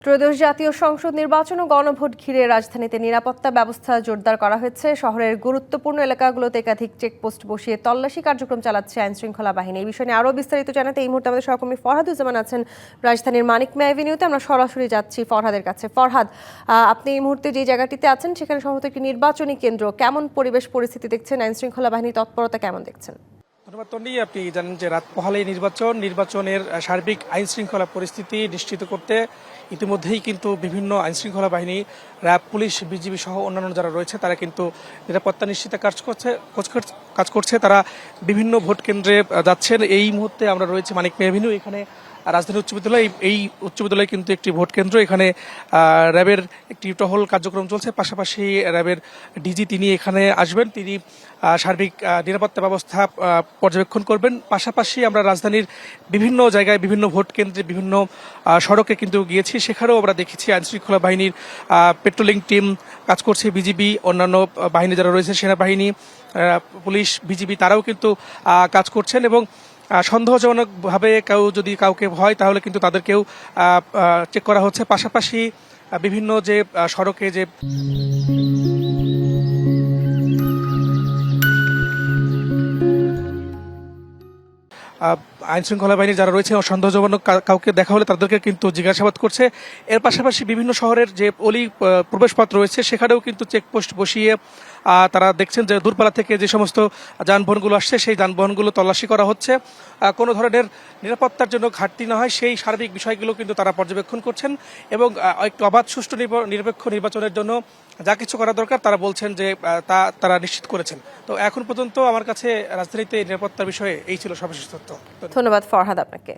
ত্রয়োদশ জাতীয় সংসদ নির্বাচন ও গণভোট ঘিরে রাজধানীতে নিরাপত্তা ব্যবস্থা জোরদার করা হয়েছে। শহরের গুরুত্বপূর্ণ এলাকাগুলোতে একাধিক চেকপোস্ট বসিয়ে তল্লাশি কার্যক্রম চালাচ্ছে আইনশৃঙ্খলা বাহিনী। এই বিষয়ে আরও বিস্তারিত জানাতে এই মুহূর্তে আমাদের সহকর্মী ফরহাদুজ্জামান আছেন রাজধানীর মানিক মিয়া এভিনিউতে। আমরা সরাসরি যাচ্ছি ফরহাদের কাছে। ফরহাদ, আপনি এই মুহূর্তে যে জায়গাটিতে আছেন সেখানে সম্ভবত একটি নির্বাচনী কেন্দ্র। কেমন পরিবেশ পরিস্থিতি দেখছেন? আইনশৃঙ্খলা বাহিনীর তৎপরতা কেমন দেখছেন? ধন্যবাদ তন্ডি। আপনি জানেন যে রাত পোহালেই নির্বাচনের সার্বিক আইন শৃঙ্খলা পরিস্থিতি নিশ্চিত করতে ইতিমধ্যেই কিন্তু বিভিন্ন আইন শৃঙ্খলা বাহিনী, র্যাব, পুলিশ, বিজিবি সহ অন্যান্য যারা রয়েছে তারা কিন্তু নিরাপত্তা নিশ্চিতে কাজ করছে। তারা বিভিন্ন ভোট কেন্দ্রে যাচ্ছেন। এই মুহূর্তে আমরা রয়েছে মানিক মিয়া এভিনিউ। এখানে রাজধানী উচ্চ বিদ্যালয়, এই উচ্চ বিদ্যালয়ে কিন্তু একটি ভোট কেন্দ্র। এখানে র্যাবের একটি টহল কার্যক্রম চলছে। পাশাপাশি র্যাবের ডিজি তিনি এখানে আসবেন, তিনি সার্বিক নিরাপত্তা ব্যবস্থা পর্যবেক্ষণ করবেন। পাশাপাশি আমরা রাজধানীর বিভিন্ন জায়গায়, বিভিন্ন ভোট কেন্দ্রে, বিভিন্ন সড়কে কিন্তু গিয়েছি। সেখানেও আমরা দেখেছি আইনশৃঙ্খলা বাহিনীর পেট্রোলিং টিম কাজ করছে, বিজিবি, অন্যান্য বাহিনী যারা রয়েছে, সেনাবাহিনী, পুলিশ, বিজিবি, তারাও কিন্তু কাজ করছেন। এবং সন্দেহজনকভাবে যদি কাউকে হয় তাহলে কিন্তু তাদেরকেও চেক করা হচ্ছে। পাশাপাশি বিভিন্ন যে সড়কে যে আইন শৃঙ্খলা বাহিনী যারা রয়েছে সন্দেহজনক কাউকে দেখা হলে তাদেরকে কিন্তু জিজ্ঞাসাবাদ করছে। এর পাশাপাশি বিভিন্ন শহরের যে অলি প্রবেশপথ রয়েছে সেখানেও কিন্তু চেকপোস্ট বসিয়ে তারা দেখছেন যে দূরপাল্লা থেকে যে সমস্ত যানবাহনগুলো আসছে সেই যানবাহনগুলো তল্লাশি করা হচ্ছে। কোনো ধরনের নিরাপত্তার জন্য ঘাটতি না হয় সেই সার্বিক বিষয়গুলো কিন্তু তারা পর্যবেক্ষণ করছেন। এবং একটু অবাধ, সুষ্ঠু, নিরপেক্ষ নির্বাচনের জন্য যা কিছু করা দরকার তারা বলছেন যে তারা নিশ্চিত করেছেন। তো এখন পর্যন্ত আমার কাছে রাজধানীতে নিরাপত্তার বিষয়ে এই ছিল সর্বশেষ তথ্য। ধন্যবাদ ফরহাদ আপনাকে।